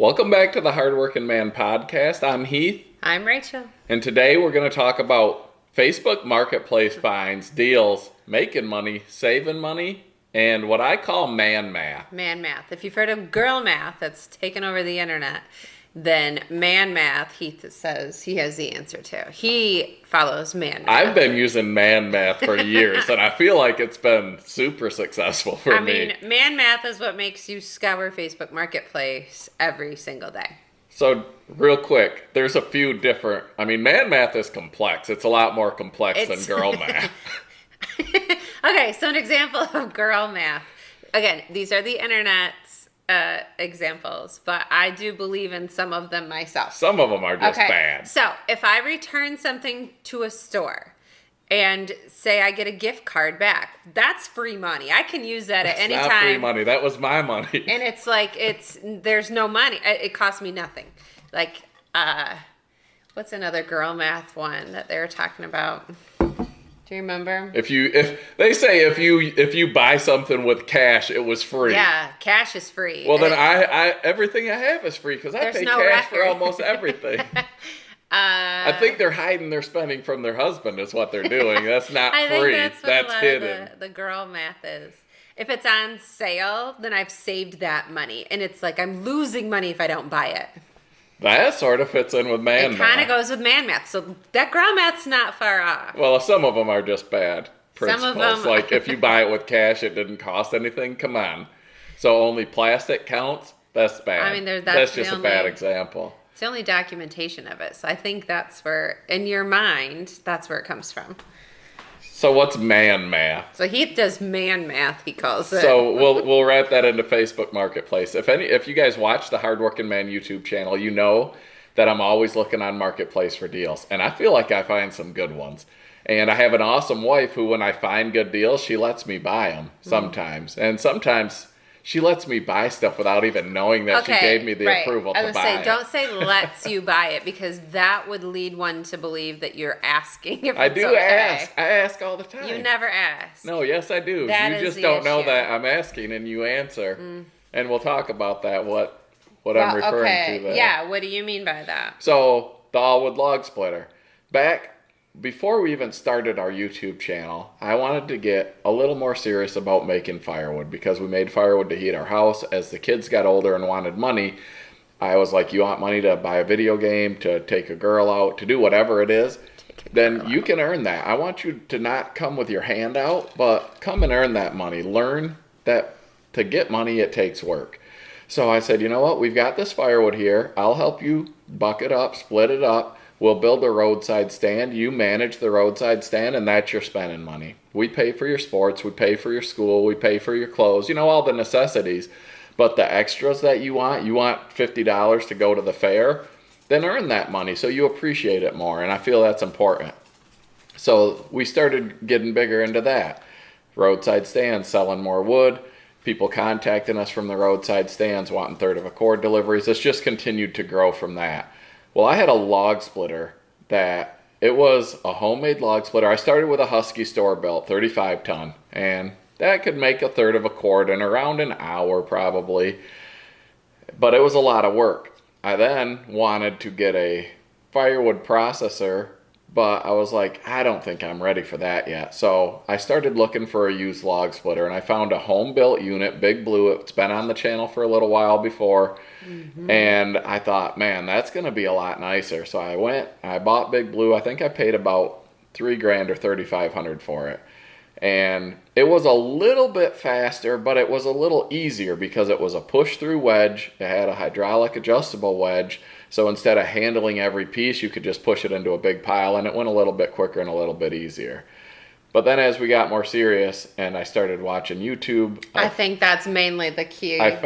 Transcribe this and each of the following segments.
Welcome back to the Hardworking Man podcast. I'm Heath. I'm Rachel. And today we're going to talk about Facebook Marketplace finds, deals, making money, saving money, and what I call man math. Man math. If you've heard of girl math that's taken over the internet, then man math, Heath says he has the answer to. He follows man math. I've been using man math for years, and I feel like it's been super successful for me. I mean, man math is what makes you scour Facebook Marketplace every single day. So, real quick, there's a few different... man math is complex. It's a lot more complex than girl math. Okay, so an example of girl math. Again, these are the internet's examples, but I do believe in some of them myself. Some of them are just bad. So if I return something to a store and say I get a gift card back, that's free money. I can use that at any time. That's not free money. That was my money. And it's like, there's no money. It costs me nothing. Like, what's another girl math one that they were talking about? Do you remember? If they say if you buy something with cash, it was free. Yeah, cash is free. Well, then I everything I have is free because I pay cash for almost everything. I think they're hiding their spending from their husband is what they're doing. That's not free. That's hidden. The girl math is. If it's on sale, then I've saved that money. And it's like I'm losing money if I don't buy it. That sort of fits in with man math. It kind of goes with man math. So that girl math's not far off. Well, some of them are just bad principles. Some of them... Like if you buy it with cash, it didn't cost anything. Come on. So only plastic counts? That's bad. That's just a bad example. It's the only documentation of it. So I think that's where, in your mind, that's where it comes from. So what's man math? So Heath does man math, he calls it. So we'll wrap that into Facebook Marketplace. If you guys watch the Hardworking Man YouTube channel, you know that I'm always looking on Marketplace for deals. And I feel like I find some good ones. And I have an awesome wife who, when I find good deals, she lets me buy them sometimes. And sometimes she lets me buy stuff without even knowing that she gave me the approval to buy it. Don't say lets you buy it, because that would lead one to believe that you're asking if I it's do okay. ask. I ask all the time. You never ask. No, yes, I do. That you is just the don't know issue. that I'm asking, and you answer. And we'll talk about that, what I'm referring to there. Yeah, what do you mean by that? So, the all-wood log splitter. Back before we even started our YouTube channel, I wanted to get a little more serious about making firewood, because we made firewood to heat our house. As the kids got older and wanted money, I was like, you want money to buy a video game, to take a girl out, to do whatever it is, then you can earn that. I want you to not come with your hand out, but come and earn that money. Learn that to get money, it takes work. So I said, you know what? We've got this firewood here. I'll help you buck it up, split it up. We'll build a roadside stand. You manage the roadside stand, and that's your spending money. We pay for your sports. We pay for your school. We pay for your clothes. You know, all the necessities. But the extras that you want $50 to go to the fair, then earn that money so you appreciate it more. And I feel that's important. So we started getting bigger into that. Roadside stands, selling more wood. People contacting us from the roadside stands, wanting third of a cord deliveries. It's just continued to grow from that. Well, I had a log splitter it was a homemade log splitter. I started with a Husky store-built 35 ton, and that could make a third of a cord in around an hour probably, but it was a lot of work. I then wanted to get a firewood processor, but I was like, I don't think I'm ready for that yet. So I started looking for a used log splitter, and I found a home-built unit, Big Blue. It's been on the channel for a little while before. And I thought, man, that's going to be a lot nicer. So I bought Big Blue. I think I paid about $3,000 or $3,500 for it. And it was a little bit faster, but it was a little easier because it was a push-through wedge. It had a hydraulic adjustable wedge. So instead of handling every piece, you could just push it into a big pile, and it went a little bit quicker and a little bit easier. But then as we got more serious and I started watching YouTube, I think that's mainly the key right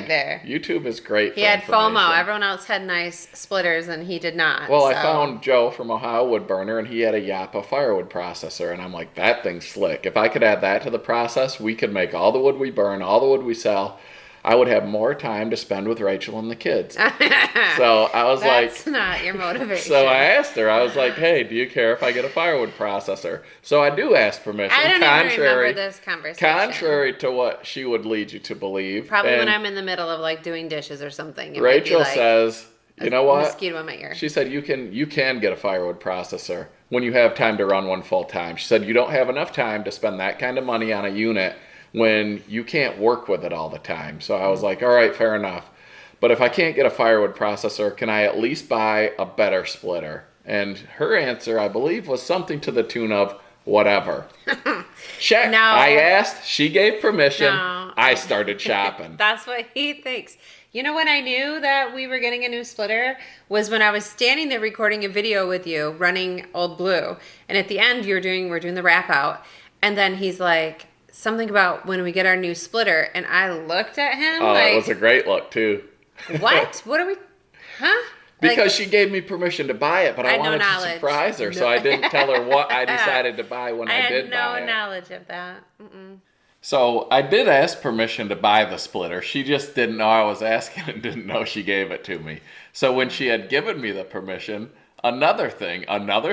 there. YouTube is great for He had information. FOMO. Everyone else had nice splitters and he did not. Well, I found Joe from Ohio Wood Burner, and he had a Yappa firewood processor, and I'm like, that thing's slick. If I could add that to the process, we could make all the wood we burn, all the wood we sell. I would have more time to spend with Rachel and the kids. So I was That's not your motivation. So I asked her, I was like, hey, do you care if I get a firewood processor? So I do ask permission. I don't even remember this conversation. Contrary to what she would lead you to believe. Probably when I'm in the middle of like doing dishes or something. Rachel says, you know what? Mosquito in my ear. She said you can get a firewood processor when you have time to run one full time. She said you don't have enough time to spend that kind of money on a unit when you can't work with it all the time. So I was like, all right, fair enough. But if I can't get a firewood processor, can I at least buy a better splitter? And her answer, I believe, was something to the tune of whatever. Check. No. I asked. She gave permission. No. I started shopping. That's what he thinks. You know when I knew that we were getting a new splitter was when I was standing there recording a video with you running Old Blue. And at the end we're doing the wrap out. And then he's like, something about when we get our new splitter. And I looked at him it was a great look too. What? What are we? Huh? Because she gave me permission to buy it, but I wanted to surprise her, so I didn't tell her what I decided to buy when I did buy it. I had no knowledge of that. So I did ask permission to buy the splitter. She just didn't know I was asking and didn't know she gave it to me. So when she had given me the permission, another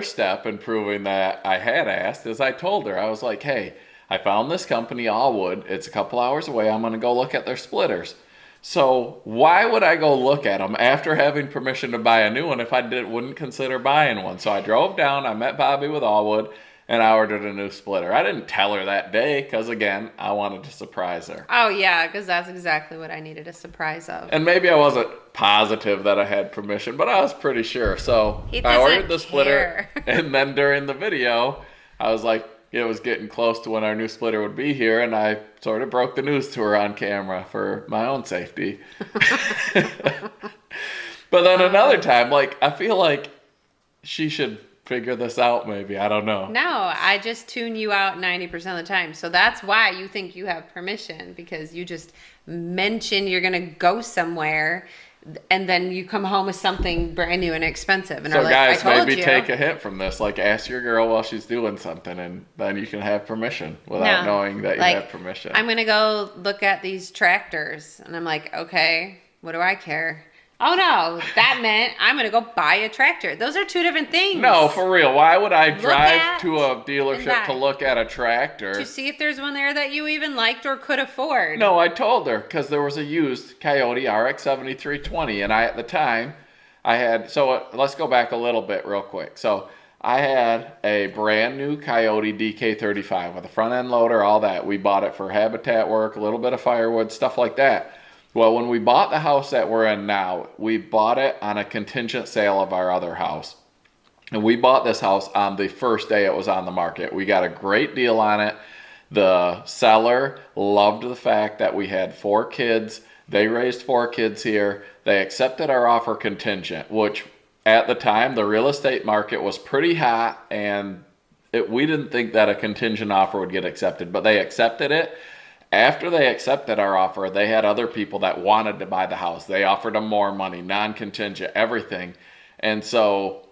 step in proving that I had asked is I told her, I was like, hey, I found this company, Allwood. It's a couple hours away. I'm going to go look at their splitters. So why would I go look at them after having permission to buy a new one if I wouldn't consider buying one? So I drove down, I met Bobby with Allwood, and I ordered a new splitter. I didn't tell her that day because, again, I wanted to surprise her. Oh, yeah, because that's exactly what I needed a surprise of. And maybe I wasn't positive that I had permission, but I was pretty sure. So I ordered the splitter, and then during the video, I was like, it was getting close to when our new splitter would be here, and I sort of broke the news to her on camera for my own safety. But then another time, I feel like she should figure this out maybe. I don't know. No, I just tune you out 90% of the time. So that's why you think you have permission, because you just mention you're going to go somewhere and then you come home with something brand new and expensive. And so guys, maybe you. Take a hint from this. Ask your girl while she's doing something, and then you can have permission without knowing that you have permission. I'm going to go look at these tractors. And I'm like, okay, what do I care? Oh, no, that meant I'm going to go buy a tractor. Those are two different things. No, for real. Why would I drive to a dealership to look at a tractor? To see if there's one there that you even liked or could afford. No, I told her because there was a used Coyote RX 7320. And at the time, let's go back a little bit real quick. So I had a brand new Coyote DK35 with a front end loader, all that. We bought it for habitat work, a little bit of firewood, stuff like that. Well, when we bought the house that we're in now, we bought it on a contingent sale of our other house. And we bought this house on the first day it was on the market. We got a great deal on it. The seller loved the fact that we had 4 kids. They raised 4 kids here. They accepted our offer contingent, which at the time, the real estate market was pretty hot, and we didn't think that a contingent offer would get accepted, but they accepted it. After they accepted our offer, they had other people that wanted to buy the house. They offered them more money, non-contingent, everything. And so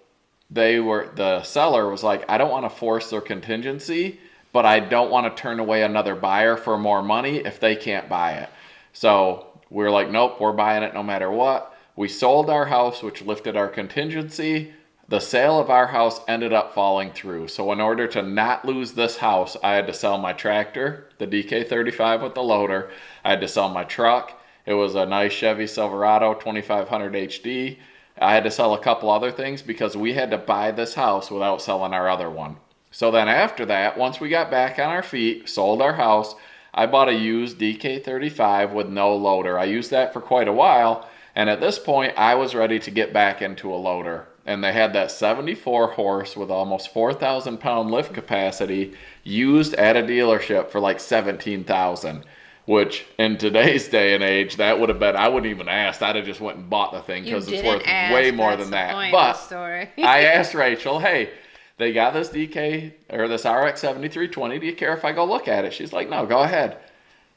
the seller was like, I don't want to force their contingency, but I don't want to turn away another buyer for more money if they can't buy it. So we're like, nope, we're buying it no matter what. We sold our house, which lifted our contingency. The sale of our house ended up falling through. So in order to not lose this house, I had to sell my tractor, the DK35 with the loader. I had to sell my truck. It was a nice Chevy Silverado 2500 HD. I had to sell a couple other things because we had to buy this house without selling our other one. So then after that, once we got back on our feet, sold our house, I bought a used DK35 with no loader. I used that for quite a while. And at this point, I was ready to get back into a loader. And they had that 74 horse with almost 4,000 pound lift capacity used at a dealership for like $17,000, which in today's day and age, that would have been, I wouldn't even ask. I'd have just went and bought the thing because it's worth way more than that. But I asked Rachel, hey, they got this this RX 7320. Do you care if I go look at it? She's like, no, go ahead.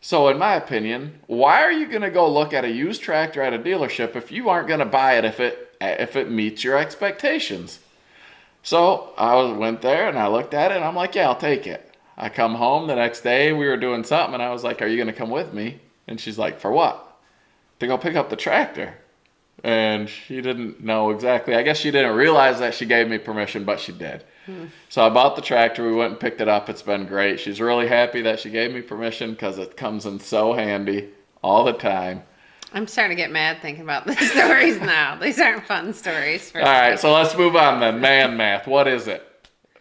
So in my opinion, why are you going to go look at a used tractor at a dealership if you aren't going to buy it if it meets your expectations? So I went there and I looked at it and I'm like, yeah, I'll take it. I come home the next day, we were doing something and I was like, are you going to come with me? And she's like, for what? to go pick up the tractor. And she didn't know exactly. I guess she didn't realize that she gave me permission, but she did. So I bought the tractor. We went and picked it up. It's been great. She's really happy that she gave me permission because it comes in so handy all the time. I'm starting to get mad thinking about the stories now. These aren't fun stories. All right, so let's move on then. Man math. What is it?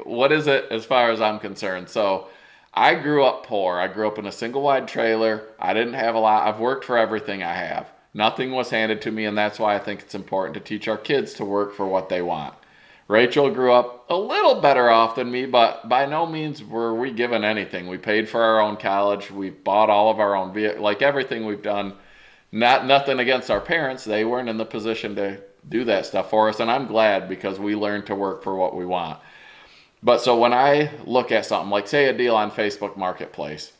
What is it as far as I'm concerned? So I grew up poor. I grew up in a single wide trailer. I didn't have a lot. I've worked for everything I have. Nothing was handed to me, and that's why I think it's important to teach our kids to work for what they want. Rachel grew up a little better off than me, but by no means were we given anything. We paid for our own college. We bought all of our own vehicles. Like everything we've done, nothing against our parents. They weren't in the position to do that stuff for us, and I'm glad because we learned to work for what we want. But so when I look at something, like say a deal on Facebook Marketplace,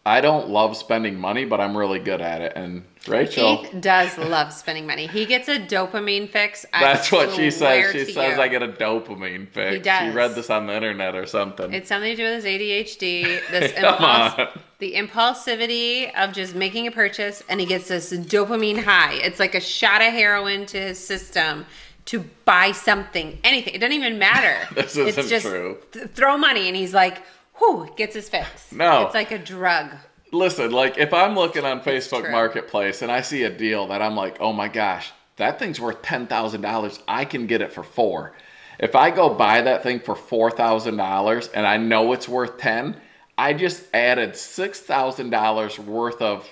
I don't love spending money, but I'm really good at it. And Rachel... Keith does love spending money. He gets a dopamine fix. That's what she says. She says you. I get a dopamine fix. He does. She read this on the internet or something. It's something to do with his ADHD. The impulsivity of just making a purchase, and he gets this dopamine high. It's like a shot of heroin to his system to buy something, anything. It doesn't even matter. This isn't it's just true. Throw money, and he's like, whew, gets his fix. No. It's like a drug. Listen, like if I'm looking on Facebook Marketplace and I see a deal that I'm like, oh my gosh, that thing's worth $10,000. I can get it for $4,000. If I go buy that thing for $4,000 and I know it's worth $10,000, I just added $6,000 worth of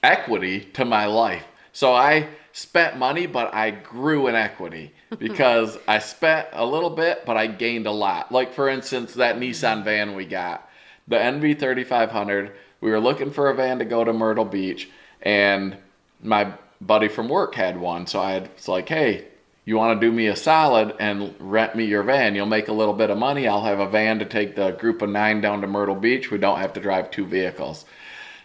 equity to my life. So I spent money, but I grew in equity because I spent a little bit, but I gained a lot. Like for instance, that Nissan van we got, the NV 3500. We were looking for a van to go to Myrtle Beach, and my buddy from work had one. So I was like, hey, you want to do me a solid and rent me your van? You'll make a little bit of money. I'll have a van to take the group of 9 down to Myrtle Beach. We don't have to drive 2 vehicles.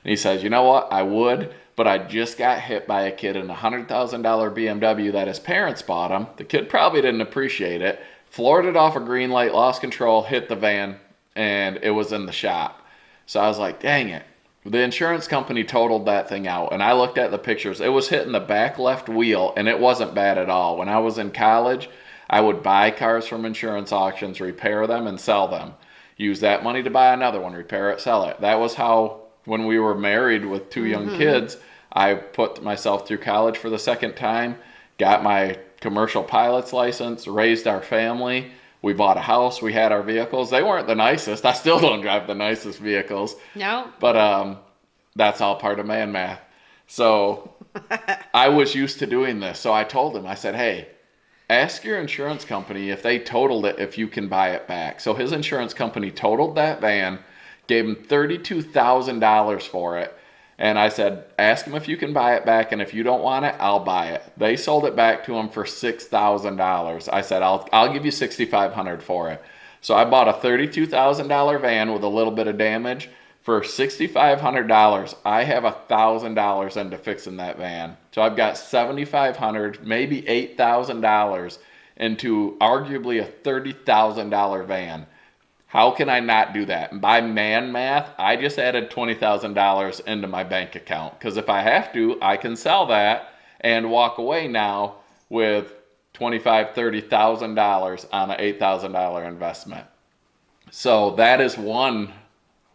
And he says, you know what? I would, but I just got hit by a kid in a $100,000 BMW that his parents bought him. The kid probably didn't appreciate it. Floored it off a green light, lost control, hit the van, and it was in the shop. So I was like, dang it. The insurance company totaled that thing out, and I looked at the pictures. It was hitting the back left wheel, and it wasn't bad at all. When I was in college, I would buy cars from insurance auctions, repair them, and sell them. Use that money to buy another one, repair it, sell it. That was how, when we were married with 2 young kids, I put myself through college for the second time, got my commercial pilot's license, raised our family. We bought a house. We had our vehicles. They weren't the nicest. I still don't drive the nicest vehicles. No. But that's all part of man math. So I was used to doing this. So I told him, I said, hey, ask your insurance company if they totaled it, if you can buy it back. So his insurance company totaled that van, gave him $32,000 for it. And I said, ask him if you can buy it back, and if you don't want it, I'll buy it. They sold it back to him for $6,000. I said, I'll give you $6,500 for it. So I bought a $32,000 van with a little bit of damage for $6,500. I have $1,000 into fixing that van. So I've got $7,500, maybe $8,000 into arguably a $30,000 van. How can I not do that? By man math, I just added $20,000 into my bank account. Because if I have to, I can sell that and walk away now with $25,000, $30,000 on an $8,000 investment. So that is one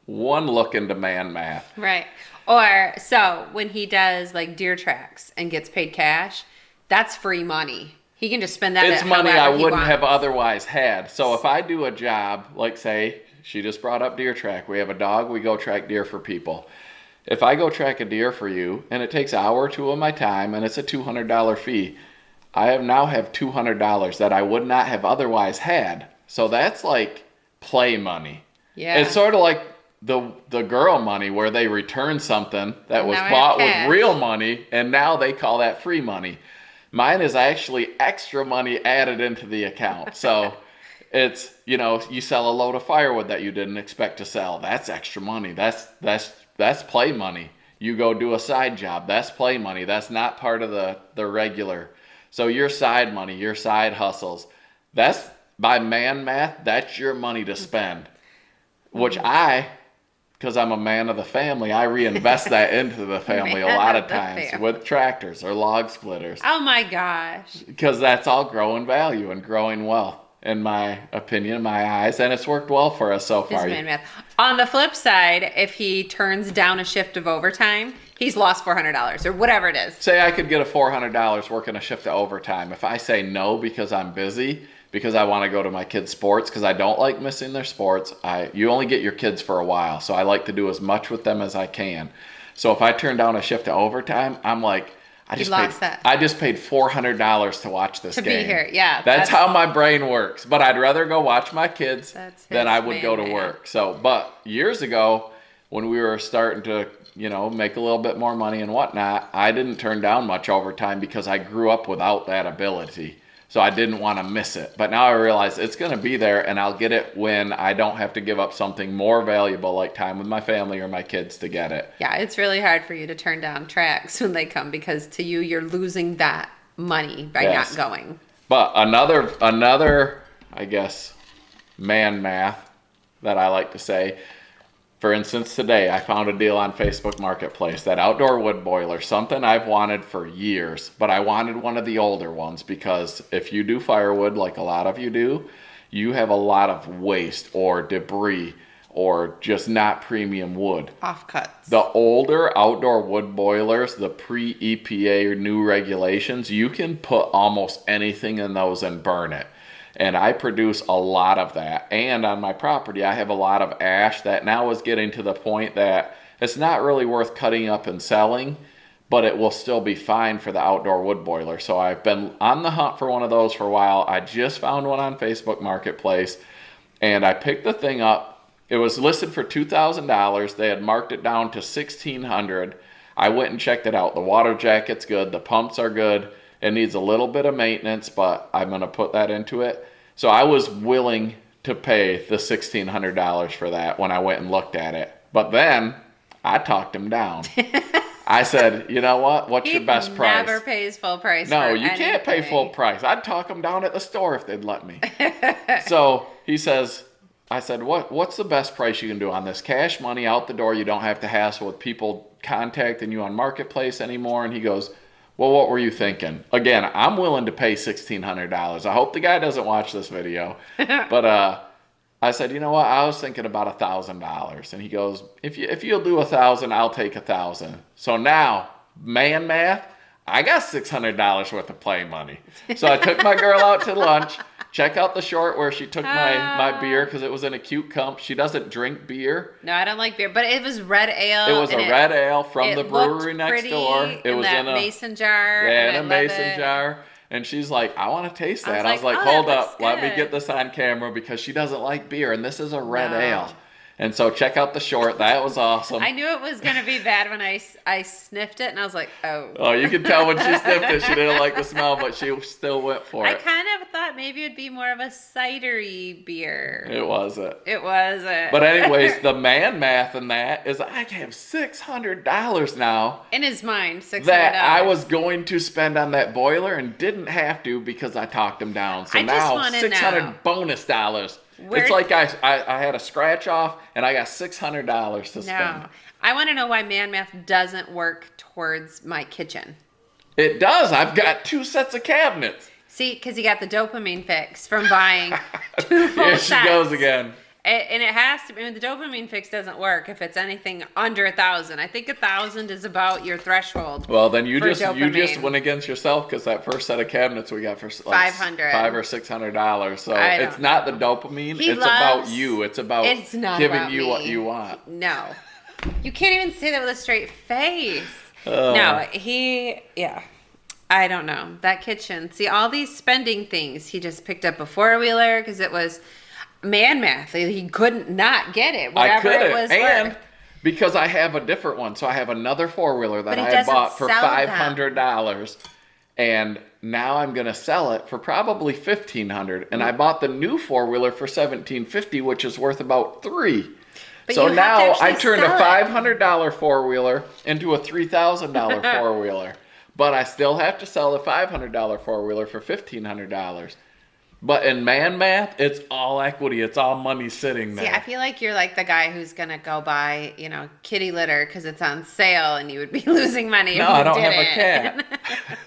look into man math. Right. Or so when he does like deer tracks and gets paid cash, that's free money. He can just spend that. It's money I wouldn't have otherwise had. So if I do a job, like say, she just brought up deer track. We have a dog, we go track deer for people. If I go track a deer for you, and it takes an hour or 2 of my time, and it's a $200 fee, I now have $200 that I would not have otherwise had. So that's like play money. Yeah. It's sort of like the girl money where they return something that was bought with real money, and now they call that free money. Mine is actually extra money added into the account. So it's, you sell a load of firewood that you didn't expect to sell. That's extra money. That's play money. You go do a side job. That's play money. That's not part of the regular. So your side money, your side hustles, that's by man math, that's your money to spend, which I because I'm a man of the family, I reinvest that into the family a lot of times with tractors or log splitters. Oh my gosh. Because that's all growing value and growing wealth, in my opinion, in my eyes, and it's worked well for us so far. Man math. On the flip side, if he turns down a shift of overtime, he's lost $400 or whatever it is. Say I could get a $400 working a shift of overtime. If I say no because I'm busy, because I want to go to my kids' sports, because I don't like missing their sports, you only get your kids for a while, so I like to do as much with them as I can. So if I turn down a shift of overtime, I'm like, I just paid $400 to watch this game. To be here, yeah. That's how my brain works. But I'd rather go watch my kids than I would go to work. So, but years ago, when we were starting to, make a little bit more money and whatnot, I didn't turn down much overtime because I grew up without that ability. So I didn't want to miss it. But now I realize it's going to be there, and I'll get it when I don't have to give up something more valuable like time with my family or my kids to get it. Yeah, it's really hard for you to turn down tracks when they come, because to you, you're losing that money by not going. But another, I guess, man math that I like to say, for instance, today I found a deal on Facebook Marketplace, that outdoor wood boiler, something I've wanted for years, but I wanted one of the older ones, because if you do firewood like a lot of you do, you have a lot of waste or debris or just not premium wood. Offcuts. The older outdoor wood boilers, the pre-EPA or new regulations, you can put almost anything in those and burn it. And I produce a lot of that. And on my property, I have a lot of ash that now is getting to the point that it's not really worth cutting up and selling, but it will still be fine for the outdoor wood boiler. So I've been on the hunt for one of those for a while. I just found one on Facebook Marketplace, and I picked the thing up. It was listed for $2,000. They had marked it down to $1,600. I went and checked it out. The water jacket's good. The pumps are good. It needs a little bit of maintenance, but I'm going to put that into it. So I was willing to pay the $1,600 for that when I went and looked at it. But then I talked him down. I said, you know what? What's your best price? He never pays full price. No, you can't pay full price. I'd talk him down at the store if they'd let me. So he says, I said, what's the best price you can do on this? Cash money out the door. You don't have to hassle with people contacting you on Marketplace anymore. And he goes, well, what were you thinking? Again, I'm willing to pay $1,600. I hope the guy doesn't watch this video. But I said, you know what? I was thinking about $1,000. And he goes, if you'll do $1,000, I'll take $1,000. So now, man math, I got $600 worth of play money. So I took my girl out to lunch. Check out the short where she took my beer, because it was in a cute cup. She doesn't drink beer. No, I don't like beer, but it was red ale. It was a red ale from the brewery next door. It was in a mason jar. Yeah, in a mason jar. And she's like, I want to taste that. I was like, hold up, let me get this on camera, because she doesn't like beer, and this is a red ale. And so check out the short. That was awesome. I knew it was going to be bad when I sniffed it, and I was like, oh. Oh, you can tell when she sniffed it. She didn't like the smell, but she still went for it. I kind of thought maybe it'd be more of a cidery beer. It wasn't. It wasn't. But anyways, the man math in that is I have $600 now. In his mind, $600. That I was going to spend on that boiler and didn't have to because I talked him down. So now $600 bonus dollars. It's like I had a scratch off and I got $600 to spend. No. I want to know why man math doesn't work towards my kitchen. It does. I've got 2 sets of cabinets. See, because you got the dopamine fix from buying 2 full Here sets. she goes again. And it has to be, the dopamine fix doesn't work if it's anything under 1,000. I think 1,000 is about your threshold. Well, then you just went against yourself, because that first set of cabinets we got for like $500 or $600. So it's not the dopamine. About you. It's about giving you what you want. No, you can't even say that with a straight face. No, I don't know. That kitchen. See, all these spending things. He just picked up a 4-wheeler because it was man math. He couldn't not get it. Whatever it was worth. Because I have a different one. So I have another 4-wheeler that I bought for $500. And now I'm going to sell it for probably $1,500. And I bought the new 4-wheeler for $1,750, which is worth about $3,000. So now I turned a $500 4-wheeler into a $3,000 4-wheeler. But I still have to sell the $500 4-wheeler for $1,500. But in man math, it's all equity. It's all money sitting there. See, I feel like you're like the guy who's gonna go buy, kitty litter because it's on sale, and you would be losing money No, if you I don't didn't. have a cat.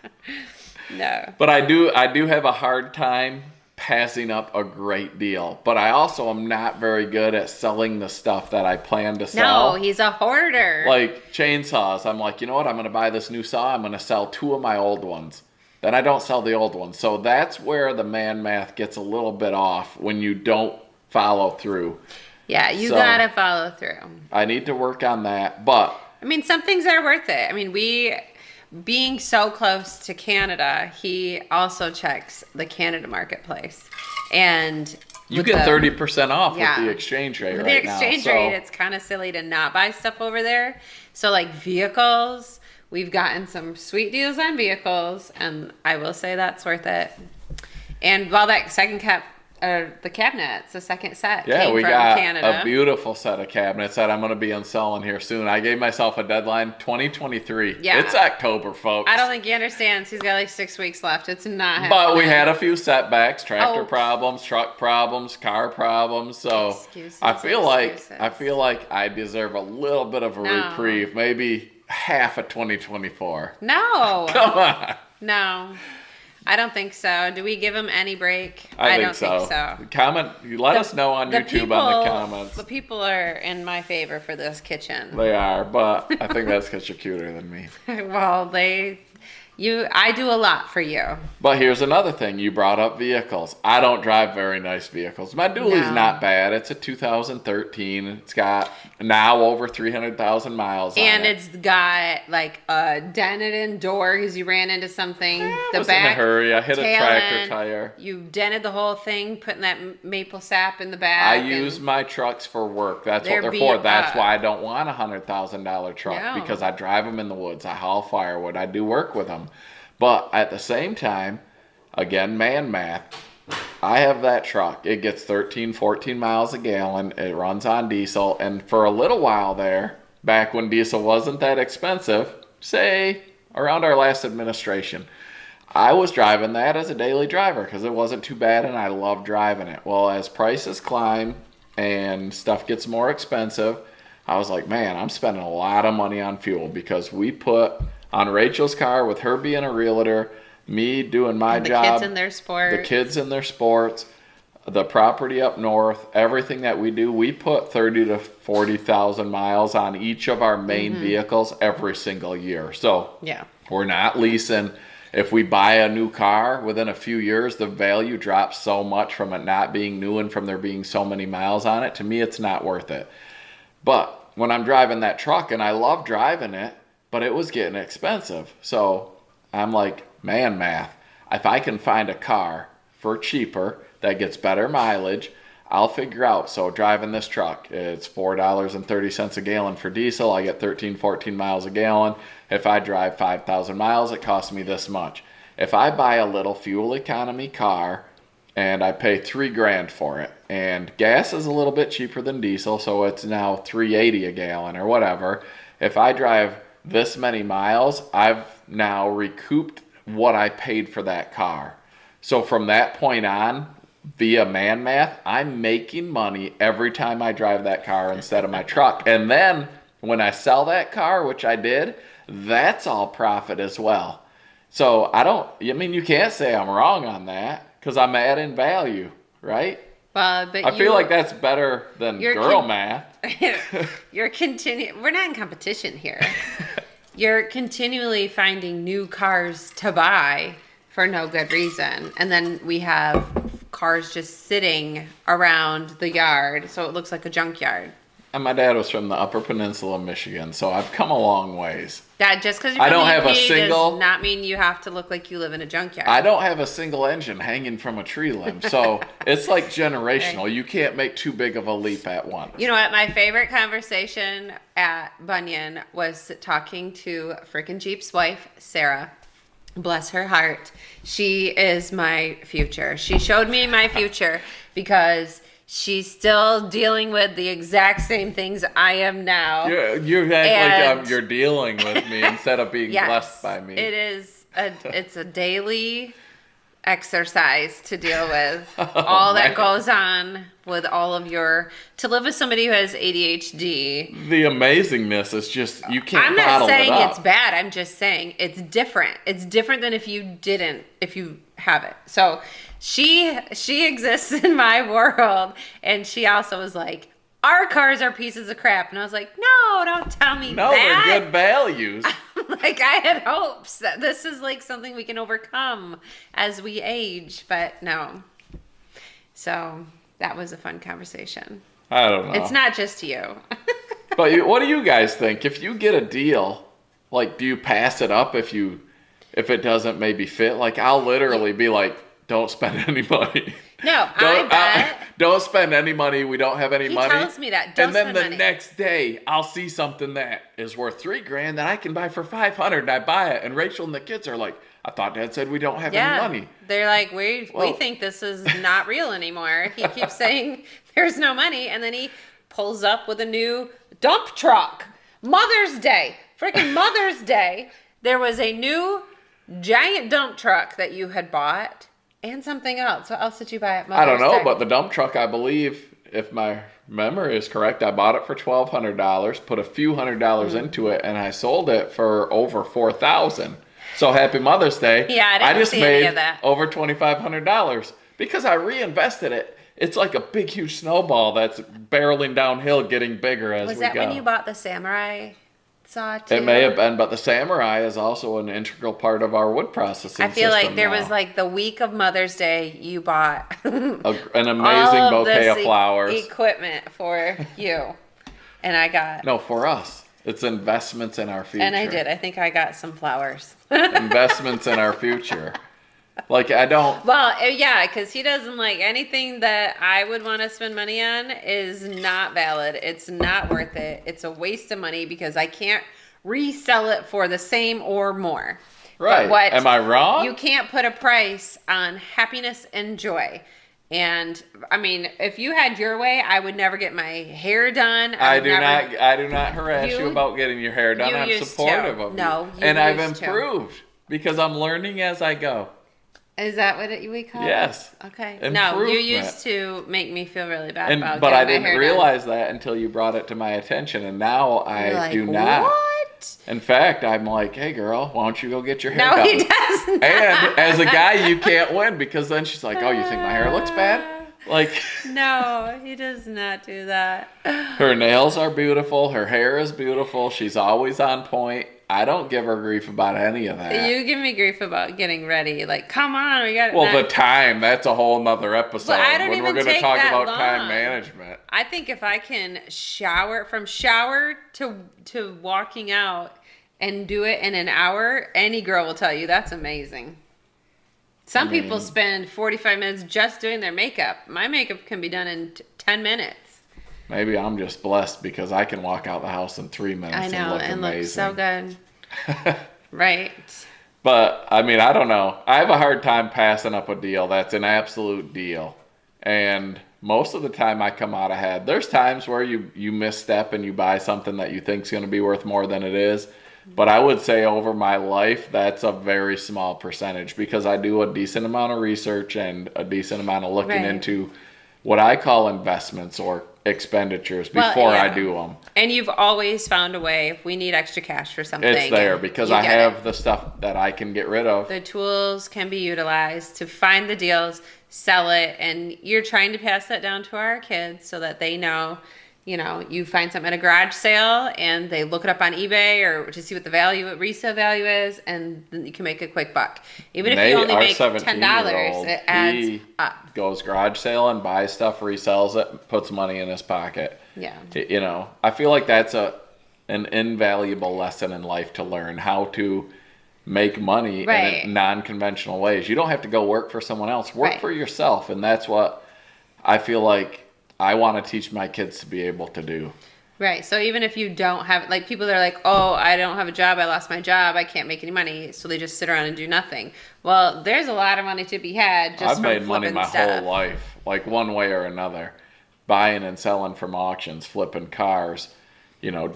No. But I do have a hard time passing up a great deal. But I also am not very good at selling the stuff that I plan to sell. No, he's a hoarder. Like chainsaws. I'm like, you know what? I'm going to buy this new saw. I'm going to sell 2 of my old ones. Then I don't sell the old ones. So that's where the man math gets a little bit off when you don't follow through. Yeah, you gotta follow through. I need to work on that. But I mean, some things are worth it. I mean, being so close to Canada, he also checks the Canada marketplace. And you get 30% off with the exchange rate with right the now. exchange rate, it's kind of silly to not buy stuff over there. So like vehicles, we've gotten some sweet deals on vehicles, and I will say that's worth it. And while that the cabinets, the second set came we from got Canada. a beautiful set of cabinets that I'm going to be unselling here soon. I gave myself a deadline, 2023. Yeah. It's October, folks. I don't think he understands. He's got like 6 weeks left. It's not happening. But we had a few setbacks, tractor problems, truck problems, car problems. So Excuses. I feel like I deserve a little bit of a reprieve, maybe half of 2024. No. Come on. No. I don't think so. Do we give him any break? I don't think so. Comment. Let us know on YouTube on the comments. The people are in my favor for this kitchen. They are, but I think that's because you're cuter than me. Well, I do a lot for you. But here's another thing. You brought up vehicles. I don't drive very nice vehicles. My dually's not bad. It's a 2013. It's got now over 300,000 miles on it. And it's got like a dented in door because you ran into something. I was in a hurry. I hit a tractor tire. You dented the whole thing, putting that maple sap in the back. I use my trucks for work. That's what they're for. That's why I don't want a $100,000 truck, because I drive them in the woods. I haul firewood. I do work with them. But at the same time, again, man math, I have that truck. It gets 13, 14 miles a gallon. It runs on diesel. And for a little while there, back when diesel wasn't that expensive, say around our last administration, I was driving that as a daily driver because it wasn't too bad and I loved driving it. Well, as prices climb and stuff gets more expensive, I was like, man, I'm spending a lot of money on fuel because we put on Rachel's car with her being a realtor, me doing my job. The kids in their sports. The property up north, everything that we do, we put 30 to 40,000 miles on each of our main vehicles every single year. So we're not leasing. If we buy a new car, within a few years, the value drops so much from it not being new and from there being so many miles on it. To me, it's not worth it. But when I'm driving that truck, and I love driving it, but it was getting expensive. So I'm like, man math, if I can find a car for cheaper that gets better mileage, I'll figure out. So driving this truck, it's $4.30 a gallon for diesel. I get 13, 14 miles a gallon. If I drive 5,000 miles, it costs me this much. If I buy a little fuel economy car and I pay $3,000 for it, and gas is a little bit cheaper than diesel, so it's now $3.80 a gallon or whatever. If I drive this many miles, I've now recouped what I paid for that car. So from that point on, via man math, I'm making money every time I drive that car instead of my truck. And then when I sell that car, which I did, that's all profit as well. So you can't say I'm wrong on that because I'm adding value, right? Well, but I feel like that's better than girl math. We're not in competition here. You're continually finding new cars to buy for no good reason. And then we have cars just sitting around the yard, so it looks like a junkyard. And my dad was from the Upper Peninsula of Michigan, so I've come a long ways. That just because you're from UP does not mean you have to look like you live in a junkyard. I don't have a single engine hanging from a tree limb, so it's like generational. You can't make too big of a leap at once. You know what? My favorite conversation at Bunyan was talking to frickin' Jeep's wife, Sarah. Bless her heart. She is my future. She showed me my future because she's still dealing with the exact same things I am now. You act like you're dealing with me instead of being blessed by me. It's a daily exercise to deal with Oh, all that man. goes on with all of to live with somebody who has ADHD. The amazingness is just, you can't I'm not bottle it saying up. it's bad. I'm just saying it's different. It's different than if you have it. So she exists in my world, and she also was like, our cars are pieces of crap. And I was like, no, don't tell me No, that. they're good values. Like, I had hopes that this is like something we can overcome as we age, but no. So that was a fun conversation. I don't know. It's not just you. But what do you guys think? If you get a deal, like, do you pass it up if it doesn't maybe fit? Like, I'll literally be like, don't spend any money. No, I bet. Don't spend any money. We don't have any He money. tells me that. Don't and then spend the money. next day, I'll see something that is worth $3,000 that I can buy for $500, and I buy it. And Rachel and the kids are like, I thought Dad said we don't have any money. They're like, we Well- think this is not real anymore. He keeps saying there's no money, and then he pulls up with a new dump truck. Mother's Day. Freaking Mother's Day. There was a new giant dump truck that you had bought. And something else. What else did you buy at Mother's I don't know, Day? but the dump truck, I believe, if my memory is correct, I bought it for $1,200, put a few $100s into it, and I sold it for over $4,000. So happy Mother's Day! Yeah, I didn't just see made any of that. over $2,500 because I reinvested it. It's like a big, huge snowball that's barreling downhill, getting bigger as we Was go. that when you bought the samurai saw too? It may have been, but the samurai is also an integral part of our wood processing I feel like system there now. was like the week of Mother's Day you bought an all amazing of bouquet this of flowers. equipment for you. And I got No, for us. It's investments in our future. and I did. I think I got some flowers. Investments in our future. Like, I don't. Well, yeah, because he doesn't like anything that I would want to spend money on is not valid. It's not worth it. It's a waste of money because I can't resell it for the same or more. Right. But what Am I wrong? You can't put a price on happiness and joy. And I mean, if you had your way, I would never get my hair done. I do not harass you You- about getting your hair done. you I'm used supportive to. of you. No, you and I've used to. improved because I'm learning as I go. Is that what we call Yes. it? Okay. No, you Improvement. used to make me feel really bad about But I getting my didn't hair realize that until you brought it to my attention, and now done. You're I like, do not. What? In fact, I'm like, hey girl, why don't you go get your hair No, done? he does not. And as a guy, you can't win because then she's like, oh, you think my hair looks bad? Like, No, he does not do that. her nails are beautiful. Her hair is beautiful. She's always on point. I don't give her grief about any of that. You give me grief about getting ready. Like, come on, we got. Well, the time, that's a whole nother episode But I don't when we're even going to take talk that about long. time management. I think if I can shower to walking out and do it in an hour, any girl will tell you that's amazing. Some people spend 45 minutes just doing their makeup. My makeup can be done in 10 minutes. Maybe I'm just blessed because I can walk out the house in 3 minutes I know, and look look so amazing. good. Right. But, I mean, I don't know. I have a hard time passing up a deal that's an absolute deal. And most of the time I come out ahead. There's times where you misstep and you buy something that you think is going to be worth more than it is. But I would say over my life, that's a very small percentage because I do a decent amount of research and a decent amount of looking Right. into what I call investments or expenditures before Well, yeah. I do them. And you've always found a way. If we need extra cash for something, It's there because you I get have it. the stuff that I can get rid of. The tools can be utilized to find the deals, sell it, and you're trying to pass that down to our kids so that they know, you find something at a garage sale and they look it up on eBay or to see what the resale value is, and then you can make a quick buck. Even if you only our make $10, 17-year-old, it adds he up. goes garage sale and buys stuff, resells it, puts money in his pocket. Yeah. I feel like that's an invaluable lesson in life to learn how to make money Right. in non-conventional ways. You don't have to go work for someone else. Work Right. for yourself, and that's what I feel like I want to teach my kids to be able to do. Right. So even if you don't have, like, people that are like, oh, I don't have a job, I lost my job, I can't make any money, so they just sit around and do nothing. Well, there's a lot of money to be had just I've from made money flipping my stuff. whole life, like one way or another, buying and selling from auctions, flipping cars,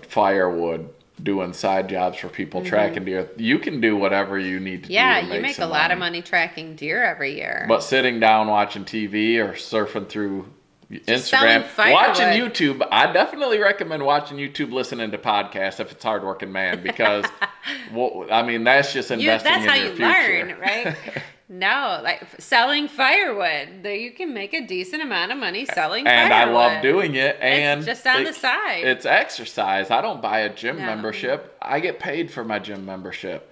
firewood, doing side jobs for people tracking deer. You can do whatever you need to do to you make a lot of money tracking deer every year. But sitting down watching TV or surfing through selling Instagram, firewood. watching YouTube, I definitely recommend watching YouTube, listening to podcasts if it's hardworking man, because I mean, that's just investing in your future. That's how you learn, right? No, like selling firewood, you can make a decent amount of money selling and firewood. I love doing it. And it's just on the side. It's exercise. I don't buy a gym membership. I get paid for my gym membership.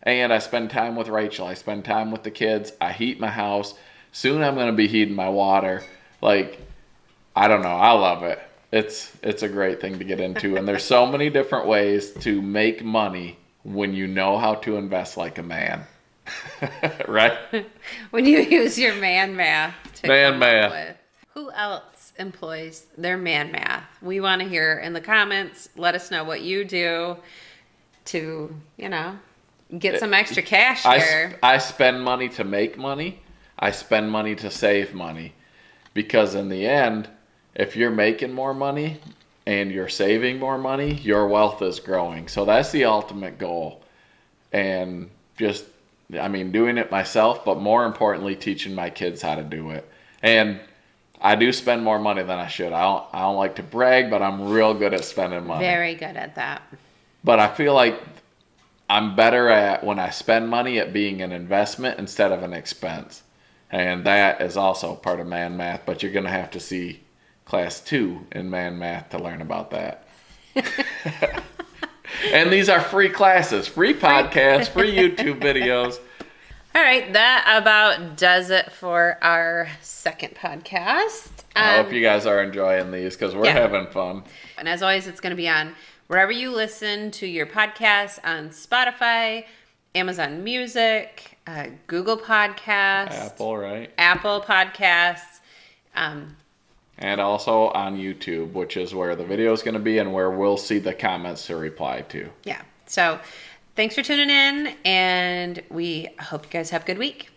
And I spend time with Rachel. I spend time with the kids. I heat my house. Soon I'm going to be heating my water. Like, I don't know. I love it. It's a great thing to get into. And there's so many different ways to make money when you know how to invest like a man. Right? When you use your man math to come math. up with. Who else employs their man math? We want to hear in the comments. Let us know what you do to, get some extra cash here. I spend money to make money. I spend money to save money. Because in the end, if you're making more money and you're saving more money, your wealth is growing. So that's the ultimate goal. And doing it myself, but more importantly, teaching my kids how to do it. And I do spend more money than I should. I don't like to brag, but I'm real good at spending money. Very good at that. But I feel like I'm better at, when I spend money, at being an investment instead of an expense. And that is also part of man math, but you're going to have to see class 2 in man math to learn about that. And these are free classes, free podcasts, free YouTube videos. All right, that about does it for our second podcast. I hope you guys are enjoying these because we're having fun. And as always, it's going to be on wherever you listen to your podcasts, on Spotify, Amazon Music, Google Podcasts. Apple, right? Apple Podcasts. And also on YouTube, which is where the video is going to be and where we'll see the comments to reply to. Yeah. So thanks for tuning in, and we hope you guys have a good week.